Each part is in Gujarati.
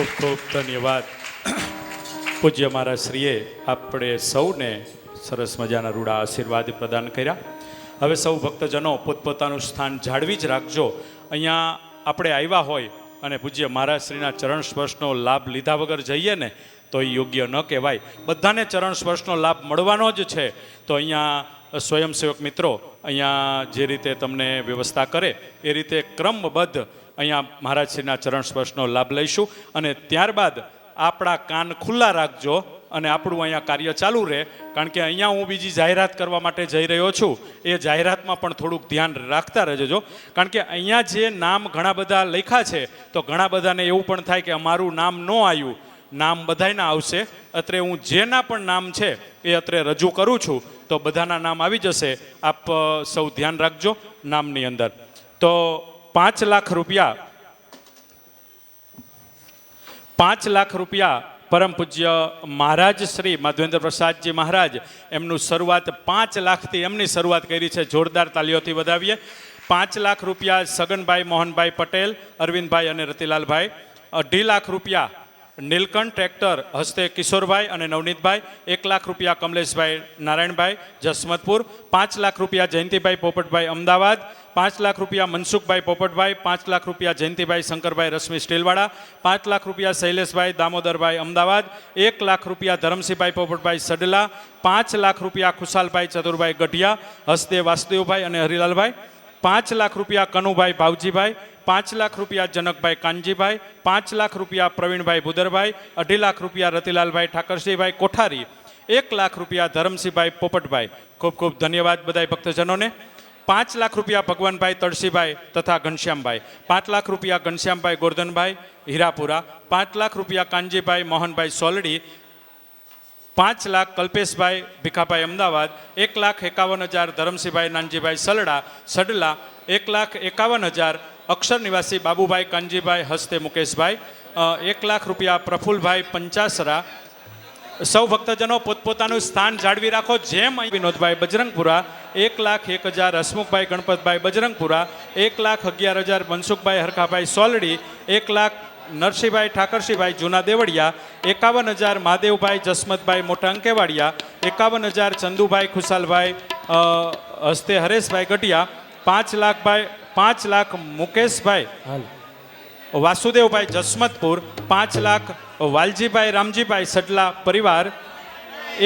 ખૂબ ખૂબ ધન્યવાદ. પૂજ્ય મારા શ્રીએ આપણે સૌને સરસ મજાના રૂડા આશીર્વાદ પ્રદાન કર્યા. હવે સૌ ભક્તજનો પોતપોતાનું સ્થાન જાળવી જ રાખજો. અહીંયા આપણે આવ્યા હોય અને પૂજ્ય મહારાજ શ્રીના ચરણ સ્પર્શનો લાભ લીધા વગર જઈએ ને તો એ યોગ્ય ન કહેવાય. બધાને ચરણ સ્પર્શનો લાભ મળવાનો જ છે. તો અહીંયા સ્વયંસેવક મિત્રો અહીંયા જે રીતે તમને વ્યવસ્થા કરે એ રીતે ક્રમબદ્ધ અહીંયા મહારાજ શ્રીના ચરણ સ્પર્શનો લાભ લઈશું અને ત્યારબાદ આપણા કાન ખુલ્લા રાખજો અને આપણું અહીંયા કાર્ય ચાલુ રહે. કારણ કે અહીંયા હું બીજી જાહેરાત કરવા માટે જઈ રહ્યો છું. એ જાહેરાતમાં પણ થોડુંક ધ્યાન રાખતા રહેજો. કારણ કે અહીંયા જે નામ ઘણા બધા લખ્યા છે તો ઘણા બધાને એવું પણ થાય કે અમારું નામ ન આવ્યું. નામ બધાયના આવશે. અત્રે હું જેના પણ નામ છે એ અત્રે રજૂ કરું છું તો બધાના નામ આવી જશે. આપ સૌ ધ્યાન રાખજો નામની અંદર. તો 5 લાખ રૂપિયા 5 લાખ રૂપિયા પરમ પૂજ્ય મહારાજ શ્રી માધવેન્દ્ર પ્રસાદજી મહારાજ એમનું શરૂઆત 5 લાખથી એમની શરૂઆત કરી છે. જોરદાર તાલીઓથી વધાવીએ. 5 લાખ રૂપિયા સગનભાઈ મોહનભાઈ પટેલ, અરવિંદભાઈ અને રતિલાલભાઈ. 2.5 લાખ રૂપિયા નીલકંઠ ટ્રેક્ટર હસ્તે કિશોરભાઈ અને નવનીતભાઈ. 1 લાખ રૂપિયા કમલેશભાઈ નારાયણભાઈ જસમતપુર. 5 લાખ રૂપિયા જયંતિભાઈ પોપટભાઈ અમદાવાદ. 5 લાખ રૂપિયા મનસુખભાઈ પોપટભાઈ. 5 લાખ રૂપિયા જયંતિભાઈ શંકરભાઈ રશ્મિ સ્ટીલવાળા. 5 લાખ રૂપિયા શૈલેષભાઈ દામોદરભાઈ અમદાવાદ. 1 લાખ રૂપિયા ધરમસિંહભાઈ પોપટભાઈ સડલા. 5 લાખ રૂપિયા ખુશાલભાઈ ચતુરભાઈ ગઢિયા હસ્તે વાસુદેવભાઈ અને હરિલાલભાઈ. 5 લાખ રૂપિયા કનુભાઈ ભાવજીભાઈ. 5 લાખ રૂપિયા જનકભાઈ કાનજીભાઈ. 5 લાખ રૂપિયા પ્રવીણભાઈ ભુદરભાઈ. 2.5 લાખ રૂપિયા રતિલાલભાઈ ઠાકરસિંહભાઈ કોઠારી. 1 લાખ રૂપિયા ધરમસિંહભાઈ પોપટભાઈ. ખૂબ ખૂબ ધન્યવાદ બધા ભક્તજનોને. 5 લાખ રૂપિયા ભગવાનભાઈ તળસીભાઈ તથા ઘનશ્યામભાઈ. 5 લાખ રૂપિયા ઘનશ્યામભાઈ ગોરધનભાઈ હીરાપુરા. 5 લાખ રૂપિયા કાનજીભાઈ મોહનભાઈ સોલડી. 5 લાખ કલ્પેશભાઈ ભીખાભાઈ અમદાવાદ. 1,51,000 ધરમસિંહભાઈ નાનજીભાઈ સડલા. 1,51,000 અક્ષર નિવાસી બાબુભાઈ કાનજીભાઈ હસ્તે મુકેશભાઈ. 1 લાખ રૂપિયા પ્રફુલભાઈ પંચાસરા. સૌ ભક્તજનો પોતપોતાનું સ્થાન જાળવી રાખો. જેમ વિનોદભાઈ બજરંગપુરા. 1,01,000 હસમુખભાઈ ગણપતભાઈ બજરંગપુરા. 1,11,000 મનસુખભાઈ હરખાભાઈ સોલડી. 1 લાખ નરસિંહભાઈ ઠાકરસિંહભાઈ જૂના દેવળિયા. 51,000 મહાદેવભાઈ જસમતભાઈ મોટા અંકેવાડિયા. 51,000 ચંદુભાઈ ખુશાલભાઈ હસ્તે હરેશભાઈ ગઢિયા. 5 લાખ મુકેશભાઈ વાસુદેવભાઈ જસમતપુર. 5 લાખ વાલજીભાઈ રામજીભાઈ સડલા પરિવાર.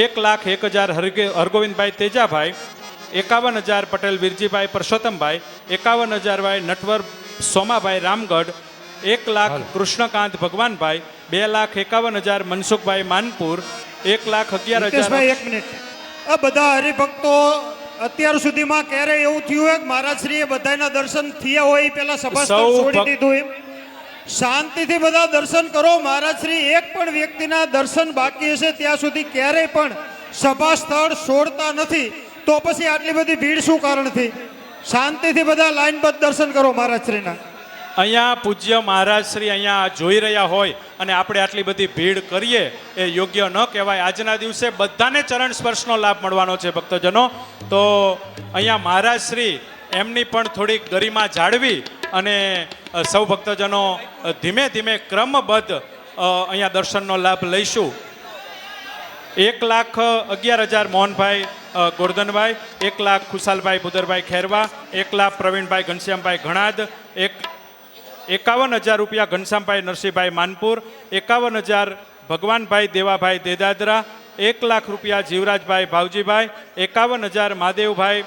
1,01,000 હરગોવિંદભાઈ તેજાભાઈ. 51,000 પટેલ વીરજીભાઈ પરસોત્તમભાઈ. 51,000 નટવર સોમાભાઈ રામગઢ. 1 લાખ કૃષ્ણકાંત ભગવાનભાઈ. 2,51,000 મનસુખભાઈ માનપુર. 1,11,000. એક મિનિટ. આ બધા હરિભક્તો અત્યાર સુધીમાં ક્યારે એવું થયું હોય કે મહારાજ શ્રીએ બધાના દર્શન થયા હોય પેલા સભાસ્થળ છોડી દીધું એમ? શાંતિથી બધા દર્શન કરો. મહારાજ શ્રી એક પણ વ્યક્તિના દર્શન બાકી હશે ત્યાં સુધી ક્યારેય પણ સભાસ્થળ છોડતા નથી. તો પછી આટલી બધી ભીડ શું કારણથી? શાંતિથી બધા લાઈનબદ્ધ દર્શન કરો મહારાજ શ્રીના. અહીંયા પૂજ્ય મહારાજ શ્રી અહીંયા જોઈ રહ્યા હોય અને આપણે આટલી બધી ભીડ કરીએ એ યોગ્ય ન કહેવાય. આજના દિવસે બધાને ચરણ સ્પર્શનો લાભ મળવાનો છે ભક્તજનો. તો અહીંયા મહારાજ શ્રી એમની પણ થોડીક ગરિમા જાળવી અને સૌ ભક્તજનો ધીમે ધીમે ક્રમબદ્ધ અહીંયા દર્શનનો લાભ લઈશું. 1,11,000 મોહનભાઈ ગોરધનભાઈ. 1 લાખ ખુશાલભાઈ ભુદરભાઈ ખેરવા. 1 લાખ પ્રવીણભાઈ ઘનશ્યામભાઈ ઘણાદ. 51,000 રૂપિયા ઘનશ્યામભાઈ નરસિંહભાઈ માનપુર. 51,000 ભગવાનભાઈ દેવાભાઈ દેદાદરા. 1 લાખ રૂપિયા જીવરાજભાઈ ભાવજીભાઈ. 51,000 મહાદેવભાઈ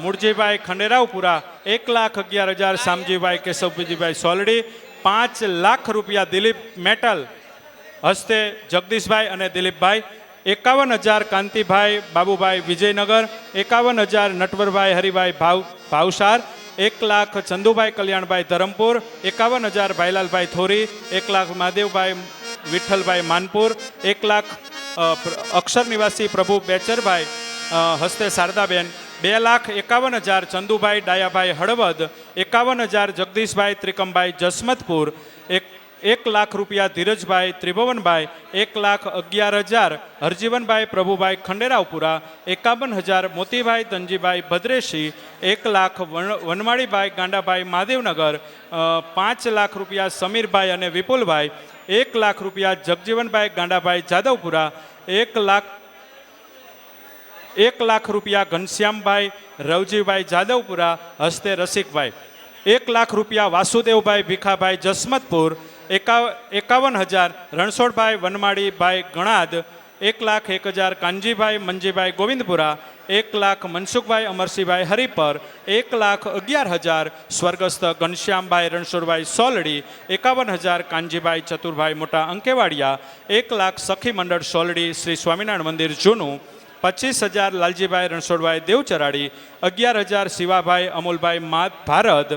મૂળજીભાઈ ખંડેરાવપુરા. 1,11,000 શામજીભાઈ કેશવજીભાઈ સોલડી. 5 લાખ રૂપિયા દિલીપ મેટલ હસ્તે જગદીશભાઈ અને દિલીપભાઈ. 51,000 કાંતિભાઈ બાબુભાઈ વિજયનગર. 51,000 નટવરભાઈ હરિભાઈ ભાવસાર. 1 લાખ ચંદુભાઈ કલ્યાણભાઈ ધરમપુર. 51,000 ભાઈલાલભાઈ થોરી. 1 લાખ મહાદેવભાઈ વિઠ્ઠલભાઈ માનપુર. 1 લાખ અક્ષર નિવાસી પ્રભુ બેચરભાઈ હસ્તે શારદાબેન. 2,51,000 ચંદુભાઈ ડાયાભાઈ હળવદ. 51,000 જગદીશભાઈ ત્રિકમભાઈ જસમતપુર. 1 લાખ રૂપિયા ધીરજભાઈ ત્રિભુવનભાઈ, 1,11,000 હરજીવનભાઈ પ્રભુભાઈ ખંડેરાવપુરા, 51,000 મોતીભાઈ તનજીભાઈ ભદ્રેશી, 1 લાખ વનમાળીભાઈ ગાંડાભાઈ મહાદેવનગર, 5 લાખ રૂપિયા સમીરભાઈ અને વિપુલભાઈ, 1 લાખ રૂપિયા જગજીવનભાઈ ગાંડાભાઈ જાદવપુરા, 1 લાખ રૂપિયા ઘનશ્યામભાઈ રવજીભાઈ જાદવપુરા હસ્તે રસિકભાઈ, 1 લાખ રૂપિયા વાસુદેવભાઈ ભીખાભાઈ જસમતપુર, 51,000 રણછોડભાઈ વનમાળીભાઈ ગણાદ, 1,01,000 કાનજીભાઈ મંજીભાઈ ગોવિંદપુરા, 1 લાખ મનસુખભાઈ અમરસિંહભાઈ હરિપર, 1,11,000 સ્વર્ગસ્થ ઘનશ્યામભાઈ રણછોડભાઈ સોલડી, 51,000 કાનજીભાઈ ચતુરભાઈ મોટા અંકેવાડિયા, 1 લાખ સખી મંડળ સોલડી શ્રી સ્વામિનારાયણ મંદિર જૂનું, 25,000 લાલજીભાઈ રણછોડભાઈ દેવચરાડી, 11,000 શિવાભાઈ અમુલભાઈ ભારત,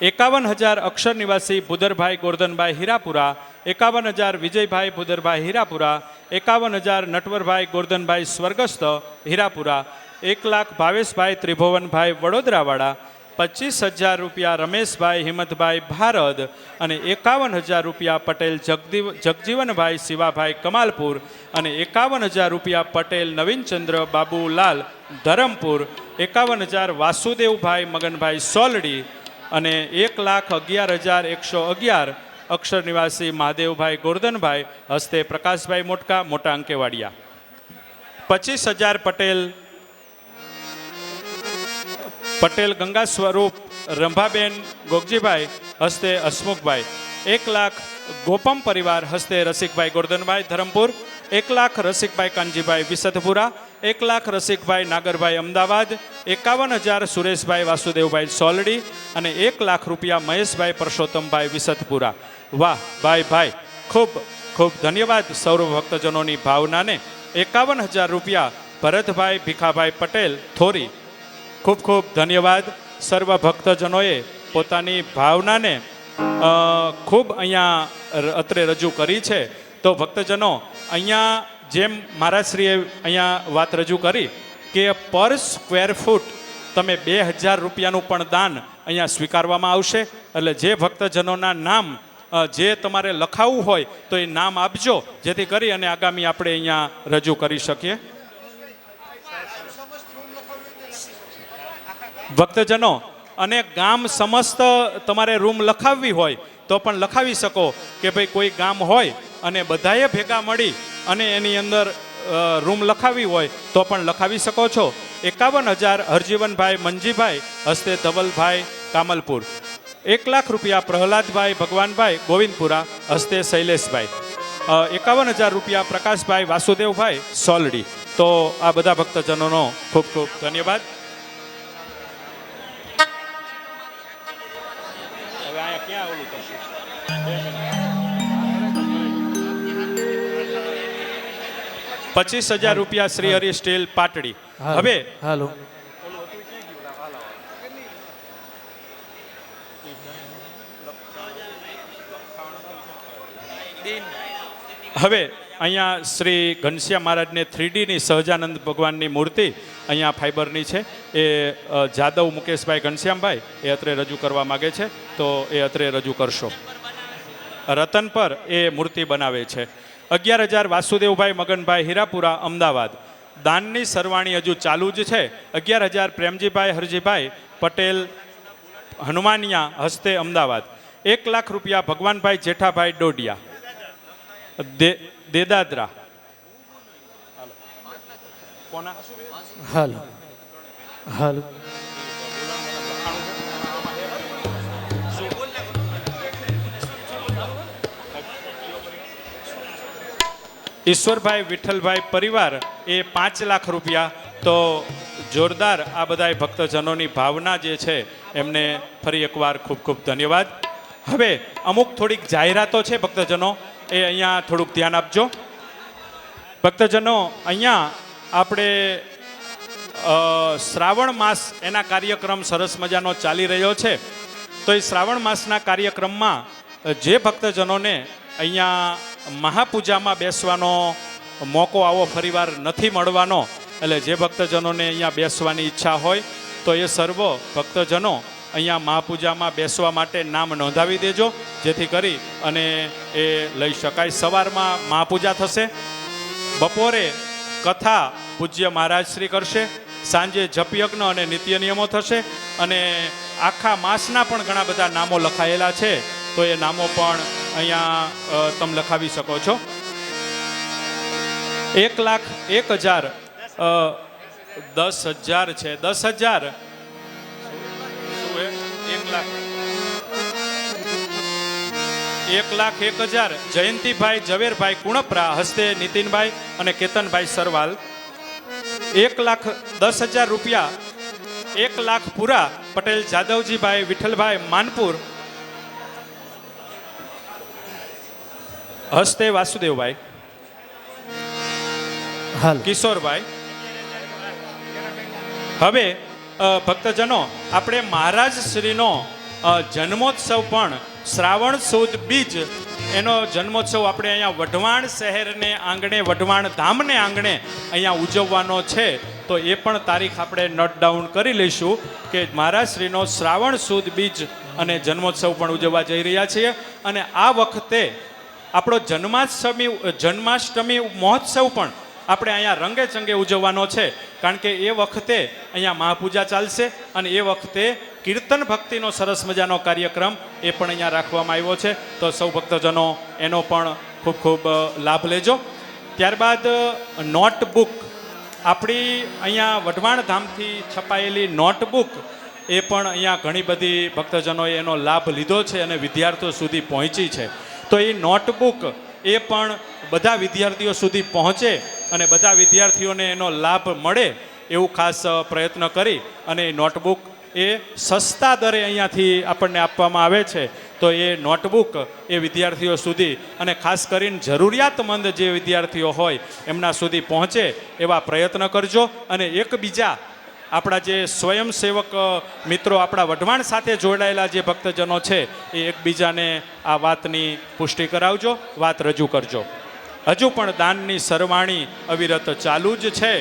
51,000 અક્ષર નિવાસી ભુદરભાઈ ગોરધનભાઈ હીરાપુરા, 51,000 વિજયભાઈ ભુદરભાઈ હીરાપુરા, 51,000 નટવરભાઈ ગોરધનભાઈ સ્વર્ગસ્થ હીરાપુરા, 1 લાખ ભાવેશભાઈ ત્રિભુવનભાઈ વડોદરાવાળા, 25,000 રૂપિયા રમેશભાઈ હિંમતભાઈ ભારત અને 51,000 રૂપિયા પટેલ જગજીવનભાઈ શિવાભાઈ કમાલપુર અને 51,000 રૂપિયા પટેલ નવીનચંદ્ર બાબુલાલ ધરમપુર, 51,000 વાસુદેવભાઈ મગનભાઈ સોલડી અને 1,11,111 અક્ષર નિવાસી મહાદેવભાઈ ગોરધનભાઈ હસ્તે પ્રકાશભાઈ મોટકા મોટા અંકેવાડિયા, 25,000 પટેલ ગંગા સ્વરૂપ રંભાબેન ગોગજીભાઈ હસ્તે હસમુખભાઈ, 1 લાખ ગોપમ પરિવાર હસ્તે રસિકભાઈ ગોરધનભાઈ ધરમપુર, 1 લાખ રસિકભાઈ કાનજીભાઈ વિસતપુરા, 1 લાખ રસિકભાઈ નાગરભાઈ અમદાવાદ, 51,000 સુરેશભાઈ વાસુદેવભાઈ સોલડી અને 1 લાખ રૂપિયા મહેશભાઈ પરસોત્તમભાઈ વિસતપુરા. વાહ ભાઈ ખૂબ ખૂબ ધન્યવાદ સૌરવ ભક્તજનોની ભાવનાને. 51,000 રૂપિયા ભરતભાઈ ભીખાભાઈ પટેલ થોરી. ખૂબ ખૂબ ધન્યવાદ. સર્વ ભક્તજનોએ પોતાની ભાવનાને ખૂબ અહીંયા અત્રે રજૂ કરી છે. તો ભક્તજનો અહીંયા જેમ મહારાજશ્રીએ અહીંયા વાત રજૂ કરી કે પર સ્ક્વેર ફૂટ તમે 2,000 રૂપિયાનું પણ દાન અહીંયા સ્વીકારવામાં આવશે. એટલે જે ભક્તજનોના નામ જે તમારે લખાવવું હોય તો એ નામ આપજો, જેથી કરી અને આગામી આપણે અહીંયા રજૂ કરી શકીએ. ભક્તજનો અને ગામ સમસ્ત તમારે રૂમ લખાવવી હોય તો પણ લખાવી શકો કે ભાઈ કોઈ ગામ હોય અને બધાએ ભેગા મળી અને એની અંદર રૂમ લખાવી હોય તો પણ લખાવી શકો છો. 51,000 હરજીવનભાઈ મંજીભાઈ હસ્તે ધવલભાઈ કામલપુર, 1 લાખ રૂપિયા પ્રહલાદભાઈ ભગવાનભાઈ ગોવિંદપુરા હસ્તે શૈલેષભાઈ, 51,000 રૂપિયા પ્રકાશભાઈ વાસુદેવભાઈ સોલડી. તો આ બધા ભક્તજનોનો ખૂબ ખૂબ ધન્યવાદ. હવે અહીંયા ક્યાં ઓલું કરશું? 25,000 રૂપિયા શ્રી હરિ સ્ટીલ પાટડી. હવે હાલો હવે અહીંયા શ્રી ઘનશ્યામ મહારાજને 3Dની સહજાનંદ ભગવાનની મૂર્તિ અહીંયા ફાઈબરની છે. એ જાદવ મુકેશભાઈ ઘનશ્યામભાઈ એ અત્રે રજૂ કરવા માગે છે તો એ અત્રે રજૂ કરશો. રતન પર એ મૂર્તિ બનાવે છે. 11,000 વાસુદેવભાઈ મગનભાઈ હીરાપુરા અમદાવાદ. દાનની સરવાણી હજુ ચાલુ જ છે. 11,000 પ્રેમજીભાઈ હરજીભાઈ પટેલ હનુમાનિયા હસ્તે અમદાવાદ. 1 લાખ રૂપિયા ભગવાનભાઈ જેઠાભાઈ ડોડિયા દેદાદરા. હાલો હાલો ઈશ્વરભાઈ વિઠ્ઠલભાઈ પરિવાર એ 5 લાખ રૂપિયા. તો જોરદાર આ બધા ભક્તજનોની ભાવના જે છે એમને ફરી એકવાર ખૂબ ખૂબ ધન્યવાદ. હવે અમુક થોડીક જાહેરાતો છે ભક્તજનો, એ અહીંયા થોડુંક ધ્યાન આપજો. ભક્તજનો અહીંયા આપણે શ્રાવણ માસ એના કાર્યક્રમ સરસ મજાનો ચાલી રહ્યો છે. તો એ શ્રાવણ માસના કાર્યક્રમમાં જે ભક્તજનોને અહીંયા મહાપૂજામાં બેસવાનો મોકો આવો ફરીવાર નથી મળવાનો, એટલે જે ભક્તજનોને અહીંયા બેસવાની ઈચ્છા હોય તો એ સર્વ ભક્તજનો અહીંયા મહાપૂજામાં બેસવા માટે નામ નોંધાવી દેજો, જેથી કરી અને એ લઈ શકાય. સવારમાં મહાપૂજા થશે, બપોરે કથા પૂજ્ય મહારાજ શ્રી કરશે, સાંજે જપયજ્ઞ અને નિત્ય નિયમો થશે, અને આખા માસના પણ ઘણા બધા નામો લખાયેલા છે, તો એ નામો પણ અહીંયા તમે લખાવી શકો છો. 1,01,000 10,000 છે. 10,000 શું હે? 1,01,000 જયંતિભાઈ ઝવેરભાઈ કુણપરા હસ્તે નીતિનભાઈ અને કેતનભાઈ સરવાલ. 1,10,000 રૂપિયા 1,00,000 પૂરા પટેલ જાદવજીભાઈ વિઠ્ઠલભાઈ માનપુર હસ્તે વાસુદેવભાઈ હાલ કિશોરભાઈ. હવે ભક્તજનો, આપણે મહારાજ શ્રીનો જન્મોત્સવ પણ શ્રાવણ સુદ બીજ એનો જન્મોત્સવ આપણે અહીંયા વઢવાણ શહેરને આંગણે, વઢવાણ ધામને આંગણે અહીંયા ઉજવવાનો છે. તો એ પણ તારીખ આપણે નોટ ડાઉન કરી લઈશું કે મહારાજ શ્રીનો શ્રાવણ સુદ બીજ અને જન્મોત્સવ પણ ઉજવવા જઈ રહ્યા છીએ. અને આ વખતે આપણો જન્માષ્ટમી મહોત્સવ પણ આપણે અહીંયા રંગે ચંગે ઉજવવાનો છે, કારણ કે એ વખતે અહીંયા મહાપૂજા ચાલશે અને એ વખતે કીર્તન ભક્તિનો સરસ મજાનો કાર્યક્રમ એ પણ અહીંયા રાખવામાં આવ્યો છે. તો સૌ ભક્તજનો એનો પણ ખૂબ ખૂબ લાભ લેજો. ત્યારબાદ નોટબુક, આપણી અહીંયા વઢવાણ ધામથી છપાયેલી નોટબુક એ પણ અહીંયા ઘણી બધી ભક્તજનોએ એનો લાભ લીધો છે અને વિદ્યાર્થીઓ સુધી પહોંચી છે. તો એ નોટબુક એ પણ બધા વિદ્યાર્થીઓ સુધી પહોંચે અને બધા વિદ્યાર્થીઓને એનો લાભ મળે એવું ખાસ પ્રયત્ન કરી અને એ નોટબુક એ સસ્તા દરે અહીંયાથી આપણને આપવામાં આવે છે. તો એ નોટબુક એ વિદ્યાર્થીઓ સુધી અને ખાસ કરીને જરૂરિયાતમંદ જે વિદ્યાર્થીઓ હોય એમના સુધી પહોંચે એવા પ્રયત્ન કરજો. અને એકબીજા આપણા જે સ્વયંસેવક મિત્રો આપણા વઢવાણ સાથે જોડાયેલા જે ભક્તજનો છે એ એકબીજાને આ વાતની પુષ્ટિ કરાવજો, વાત રજૂ કરજો. હજુ પણ દાનની સરવાણી અવિરત ચાલુ જ છે.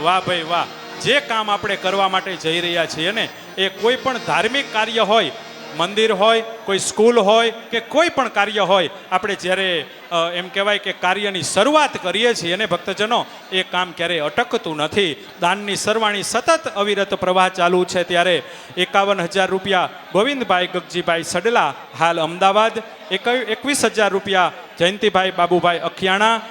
વાહ ભાઈ વાહ! જે કામ આપણે કરવા માટે જઈ રહ્યા છીએ ને એ કોઈ પણ ધાર્મિક કાર્ય હોય, મંદિર હોય, કોઈ સ્કૂલ હોય કે કોઈ પણ કાર્ય હોય, આપણે જ્યારે એમ કહેવાય કે કાર્યની શરૂઆત કરીએ છીએ અને ભક્તજનો એ કામ ક્યારેય અટકતું નથી. દાનની સરવાણી સતત અવિરત પ્રવાહ ચાલુ છે. ત્યારે 51,000 રૂપિયા ગોવિંદભાઈ ગગજીભાઈ સડલા હાલ અમદાવાદ, 21,000 રૂપિયા જયંતિભાઈ બાબુભાઈ અખિયાણા,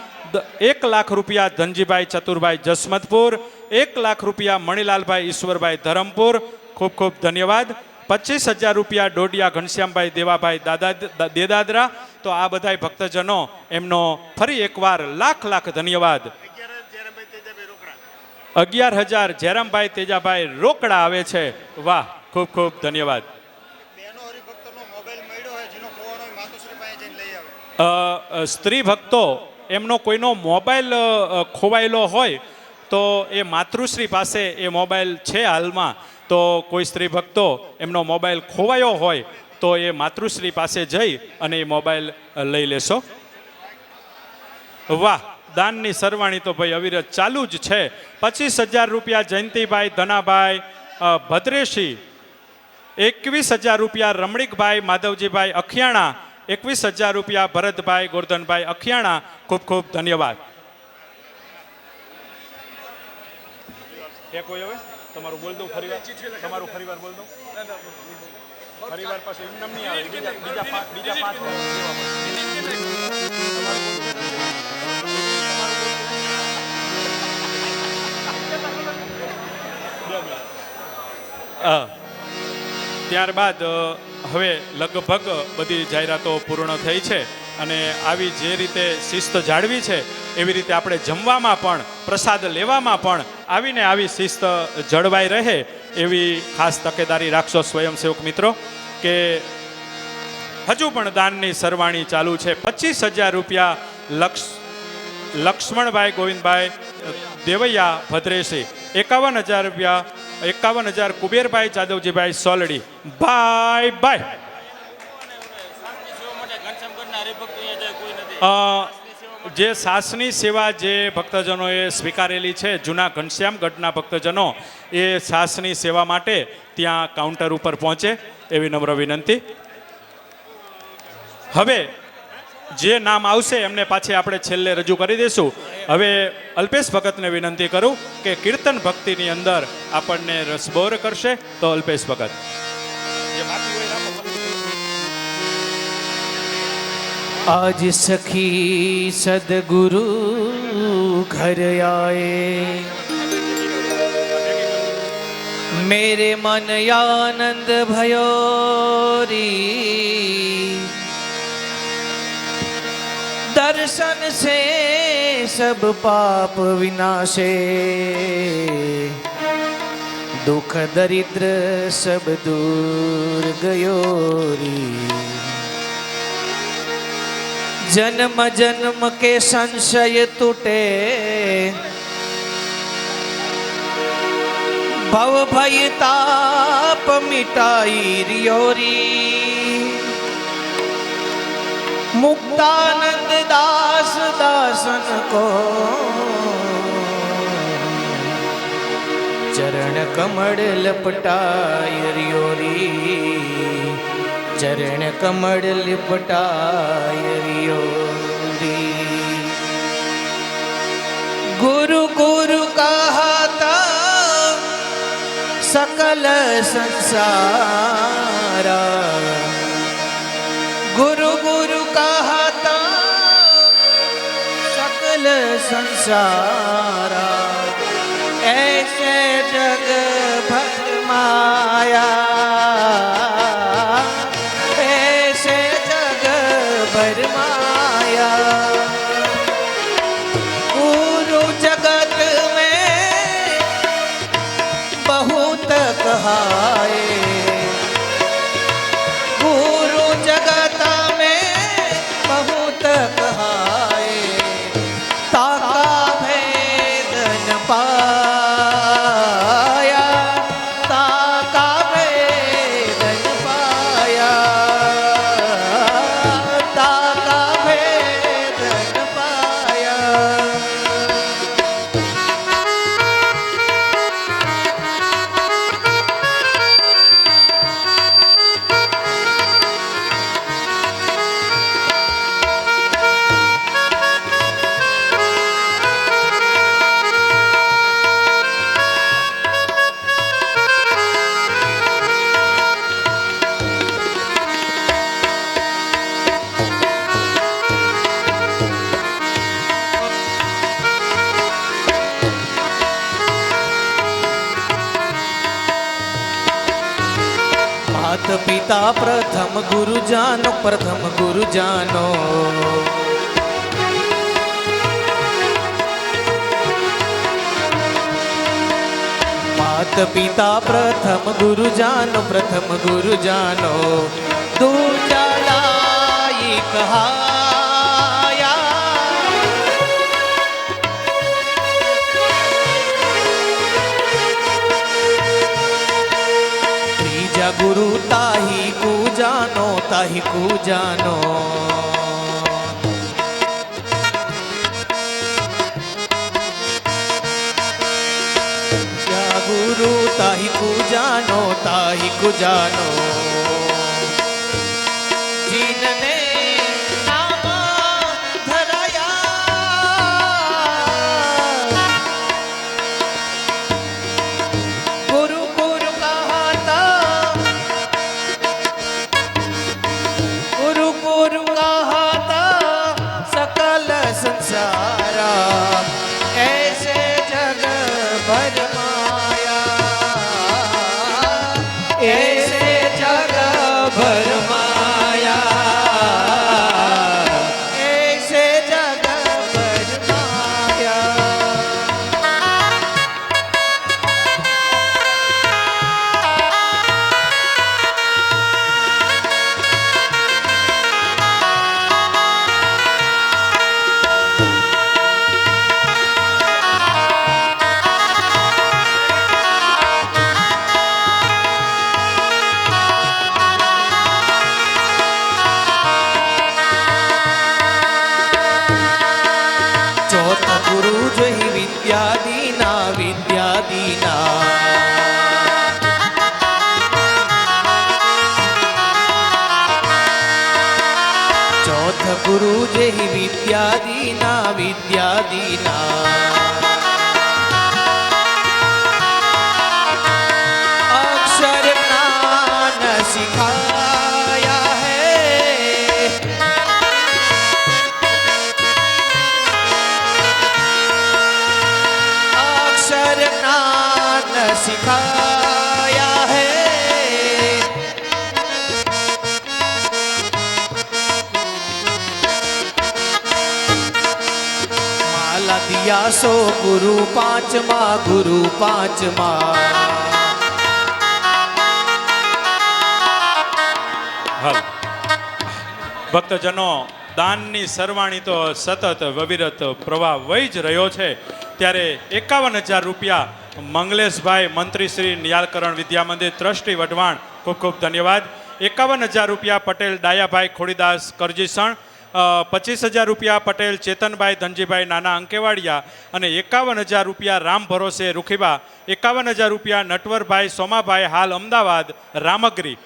1,00,000 રૂપિયા ધનજીભાઈ ચતુરભાઈ જસમતપુર, 1,00,000 રૂપિયા મણિલાલભાઈ ઈશ્વરભાઈ ધરમપુર. ખૂબ ખૂબ ધન્યવાદ. 25,000 રૂપિયા ડોડિયા ઘનશ્યામભાઈ દેવાભાઈ દેદાદરા. તો આ બધા ભક્તજનો એમનો ફરી એકવાર લાખ ધન્યવાદ. 11,000 જયરામભાઈ તેજાભાઈ રોકડા આવે છે. વાહ, ખૂબ ખૂબ ધન્યવાદ. સ્ત્રી ભક્તો એમનો કોઈનો મોબાઈલ ખોવાયેલો હોય તો એ માતૃશ્રી પાસે એ મોબાઈલ છે હાલમાં. તો કોઈ સ્ત્રી ભક્તો એમનો મોબાઈલ ખોવાયો હોય તો એ માતૃશ્રી પાસે જઈ અને એ મોબાઈલ લઈ લેશો. વાહ, દાનની સરવાણી તો ભાઈ અવિરત ચાલુ જ છે. 25,000 રૂપિયા જયંતિભાઈ ધનાભાઈ ભદ્રેશી, 21,000 રૂપિયા રમણીકભાઈ માધવજીભાઈ અખિયાણા, 21,000 રૂપિયા ભરતભાઈ ગોરધનભાઈ અખિયાણા. ખૂબ ખૂબ ધન્યવાદ. કોઈ હવે તમારું બોલ દઉં ફરીવાર, તમારું ફરીવાર બોલ દઉં. ફરીવાર પાછું એમ નહીં આવે, બીજા પાંચ ત્યારબાદ હવે લગભગ બધી જાહેરાતો પૂર્ણ થઈ છે અને આવી જે રીતે શિસ્ત જાળવી છે એવી રીતે આપણે જમવામાં પણ, પ્રસાદ લેવામાં પણ આવીને આવી શિસ્ત જળવાઈ રહે એવી ખાસ તકેદારી રાખશો સ્વયંસેવક મિત્રો. કે હજુ પણ દાનની સરવાણી ચાલુ છે. 25,000 રૂપિયા લક્ષ્મણભાઈ ગોવિંદભાઈ દેવૈયા ભદ્રેશી, 51,000 રૂપિયા 51,000 કુબેરભાઈ જાદવજીભાઈ સોલડી. જે સાસની સેવા જે ભક્તજનોએ સ્વીકારેલી છે, જૂના ઘનશ્યામગઢના ભક્તજનો એ સાસની સેવા માટે ત્યાં કાઉન્ટર ઉપર પહોંચે એવી નમ્ર વિનંતી. હવે જે નામ આવશે એમને પાછી આપણે છેલ્લે રજૂ કરી દઈશું. હવે અલ્પેશ ભગતને વિનંતી કરું કે કીર્તન ભક્તિની અંદર આપણને રસબોર કરશે. તો અલ્પેશ ભગત જે બાકી હોય એ રાખો. आज सखी सदगुरु घर आए, मेरे मन आनंद भयो री, दर्शन से सब पाप विनाशे, दुख दरिद्र सब दूर गयो री, जन्म जन्म के संशय टूटे, भव भय ताप मिटाई रियोरी, मुक्तानंद दास दासन को चरण कमल लपटाई रियोरी, चरण कमल लिपटाय रियोरी, गुरु गुरु कहता सकल संसारा, गुरु गुरु कहता सकल संसारा, ऐसे जग भर माया, माया गुरु जगत में बहुत कहाए, गुरु जगत में बहुत कहाए, ताका भेद न पाया, ताका भेद न पाया, मात पिता प्रथम गुरु जानो, प्रथम गुरु जानो, मात पिता प्रथम गुरु जानो, प्रथम गुरु जानो, दूजा लाई कहाया, गुरु ताही को जानो, ताही को जानो, या गुरु ताही को जानो, ताही को जानो, जिनने नाम धराया, गुरु गुरु कहता, गुरु गुरु कहता सकल संसारा, ऐसे जग भर माया, ऐसे जग વિદ્યાદીના વિદ્યાદીના ચોથ ગુરુ જે વિદ્યાદીના વિદ્યાદીના અક્ષર જ્ઞાન સિખાયા હૈ અક્ષર જ્ઞાન સિખાયા હૈ दिया सो गुरु पांचमा गुरु पांचमा હાલ ભક્તજનો દાનની સરવાણી તો સતત અવિરત પ્રવાહ વહી જ રહ્યો છે ત્યારે 51,000 રૂપિયા મંગલેશભાઈ મંત્રી શ્રી નિયાલકરણ વિદ્યા મંદિર ટ્રસ્ટી વઢવાણ ખૂબ ખૂબ ધન્યવાદ 51,000 રૂપિયા પટેલ ડાયાભાઈ ખોડીદાસ કરજીસણ 25,000 રૂપિયા પટેલ ચેતનભાઈ ધનજીભાઈ નાના અંકેવાડિયા અને 51,000 રૂપિયા રામ ભરોસે રૂખીબા 51,000 રૂપિયા નટવરભાઈ સોમાભાઈ હાલ અમદાવાદ રામગરી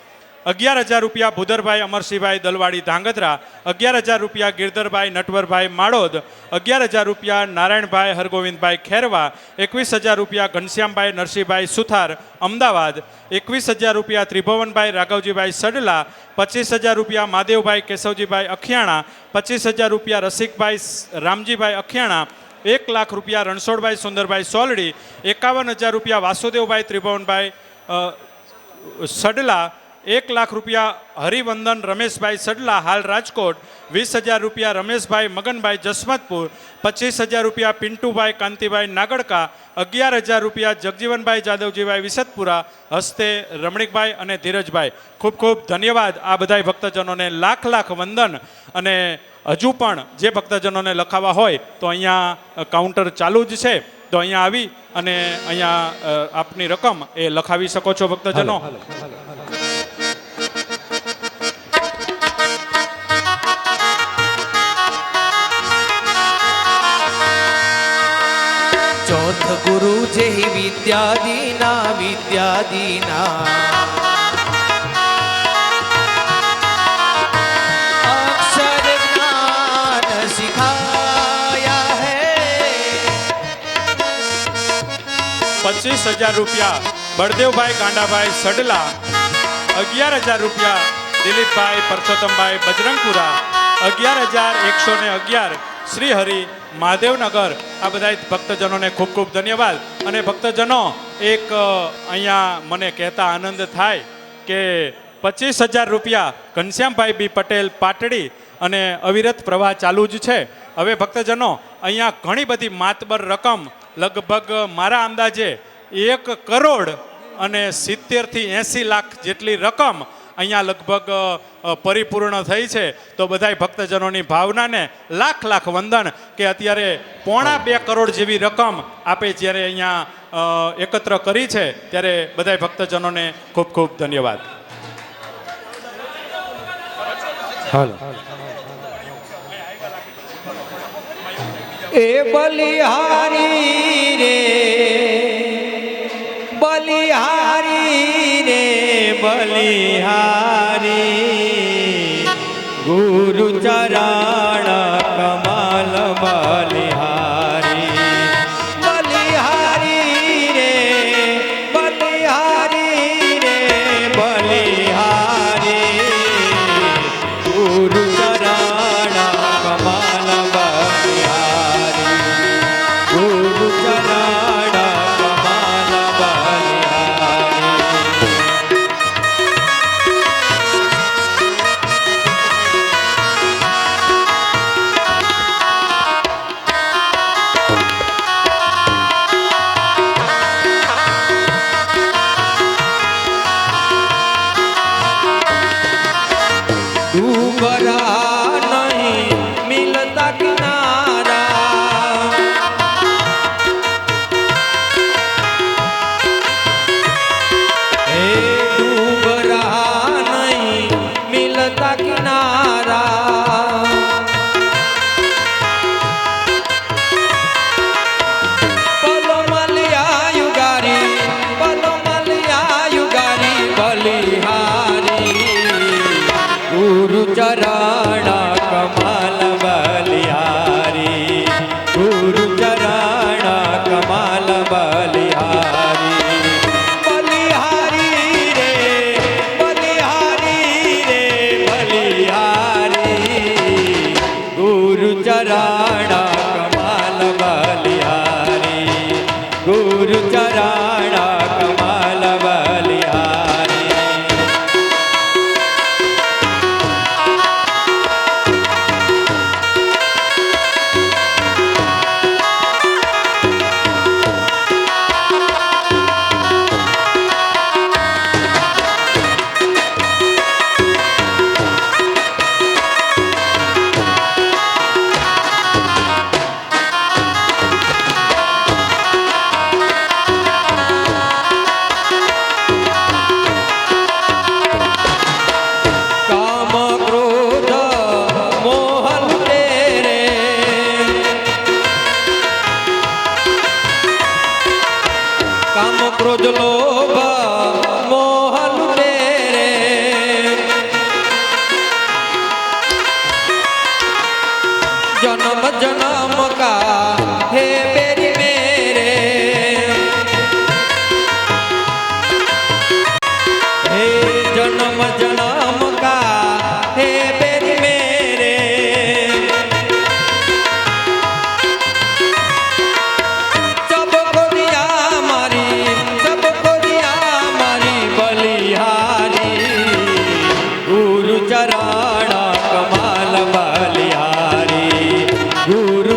11,000 રૂપિયા ભુદરભાઈ અમરસિંહભાઈ દલવાડી ધાંગધ્રા 11,000 રૂપિયા ગિરધરભાઈ નટવરભાઈ માળોદ 11,000 રૂપિયા નારાયણભાઈ હરગોવિંદભાઈ ખેરવા 21,000 રૂપિયા ઘનશ્યામભાઈ નરસિંહભાઈ સુથાર અમદાવાદ 21,000 રૂપિયા ત્રિભુવનભાઈ રાઘવજીભાઈ સડલા 25,000 રૂપિયા મહાદેવભાઈ કેશવજીભાઈ અખિયાણા 25,000 રૂપિયા રસિકભાઈ રામજીભાઈ અખિયાણા 1,00,000 રૂપિયા રણછોડભાઈ સુંદરભાઈ સોલડી 51,000 રૂપિયા વાસુદેવભાઈ ત્રિભુવનભાઈ સડલા 1,00,000 રૂપિયા હરિવંદન રમેશભાઈ સડલા હાલ રાજકોટ 20,000 રૂપિયા રમેશભાઈ મગનભાઈ જસમતપુર 25,000 રૂપિયા પિન્ટુભાઈ કાંતિભાઈ નાગડકા 11,000 રૂપિયા જગજીવનભાઈ જાદવજીભાઈ વિસતપુરા હસ્તે રમણીકભાઈ અને ધીરજભાઈ ખૂબ ખૂબ ધન્યવાદ આ બધાય ભક્તજનોને લાખ લાખ વંદન અને હજુ પણ જે ભક્તજનોને લખાવા હોય તો અહીંયા કાઉન્ટર ચાલુ જ છે તો અહીંયા આવી અને અહીંયા આપની રકમ એ લખાવી શકો છો ભક્તજનો ચોથ ગુરુ જે વિદ્યાદીના વિદ્યાદીના અક્ષર જ્ઞાન સિખાયા હૈ 25,000 રૂપિયા બળદેવભાઈ ગાંડાભાઈ સડલા 11,000 રૂપિયા દિલીપભાઈ પરસોત્તમભાઈ બજરંગપુરા 11,111 શ્રી હરિ મહાદેવનગર આ બધા ભક્તજનોને ખૂબ ખૂબ ધન્યવાદ અને ભક્તજનો એક અહીંયા મને કહેતા આનંદ થાય કે 25,000 રૂપિયા ઘનશ્યામભાઈ બી પટેલ પાટડી અને અવિરત પ્રવાહ ચાલુ જ છે હવે ભક્તજનો અહીંયા ઘણી બધી માતબર રકમ લગભગ મારા અંદાજે 1 કરોડ અને 70 થી 80 લાખ જેટલી રકમ અહીંયા લગભગ પરિપૂર્ણ થઈ છે તો બધાય ભક્તજનોની ભાવનાને લાખ લાખ વંદન કે અત્યારે 1.25 કરોડ જેવી રકમ આપે જ્યારે અહીંયા એકત્ર કરી છે ત્યારે બધાય ભક્તજનોને ખૂબ ખૂબ ધન્યવાદ એ બલિહારી રે બલિહારી રે બલિહારી ગુરુ ચરણ કમલ બલિહારી બલિહારી રે બલિહારી રે બલિહારી ગુરુ ચરણ કમલ બલિહારી ગુરુ ચરણ કમલ બલિહારી गुरु चराणा कमाल बलिहारी गुरु चराणा कमाल बलिहारी काम क्रोध मोह तेरे काम क्रोध लोभ मोह तेरे जन्म जन्म का हे बेरी मेरे हे जन्म जन्म का हे बेरी मेरे सबको दिया मारी बलिहारी गुरु चराणा कमाल बलिहारी गुरु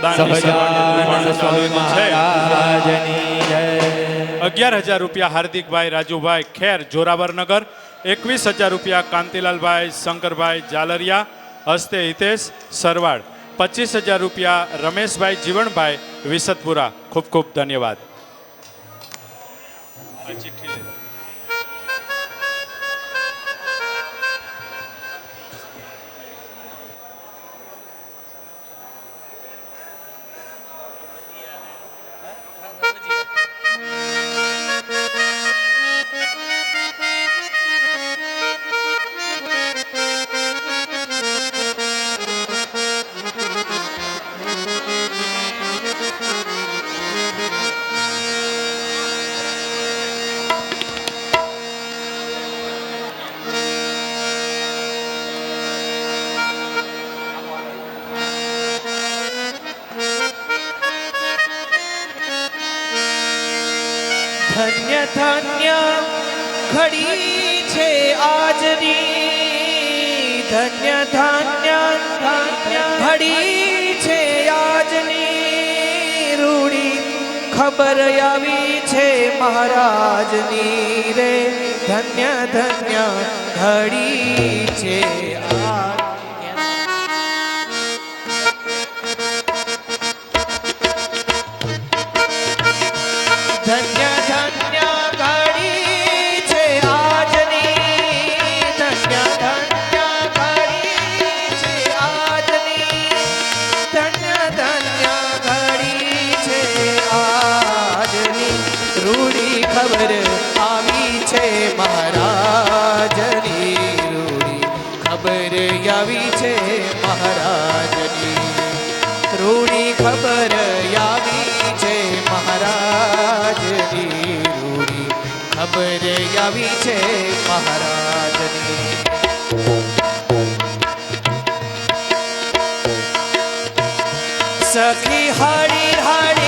દાનની સર્વાંગી સહજાનંદ સ્વામી પૂર્ણ છે. મહારાજની જય 11,000 રૂપિયા હાર્દિકભાઈ રાજુભાઈ ખેર જોરાવરનગર, 21,000 રૂપિયા કાંતિલાલભાઈ શંકરભાઈ જાલરિયા હસ્તે હિતેશ સરવાડ, 25,000 રૂપિયા રમેશભાઈ જીવણભાઈ વિસતપુરા. ખૂબ ખૂબ ધન્યવાદ. ધન્ય ધન્ય ઘડી છે આજની, ધન્ય ધન્ય ધન્ય ઘડી છે આજની, રૂડી ખબર આવી છે મહારાજની રે, ધન્ય ધન્ય ઘડી છે આજ. ધન્ય ધન્ય ઘડી છે આજની, ધન્ય ધન્ય ઘડી છે આજની, ધન્ય ધન્ય ઘડી છે આજની, રૂડી ખબર આવી છે મહારાજની, રૂડી ખબર આવી છે મહારાજની, રૂડી ખબર આવી છે મહારાજની, રૂડી ખબર આવી છે મહારાજની. સખી હરી હરી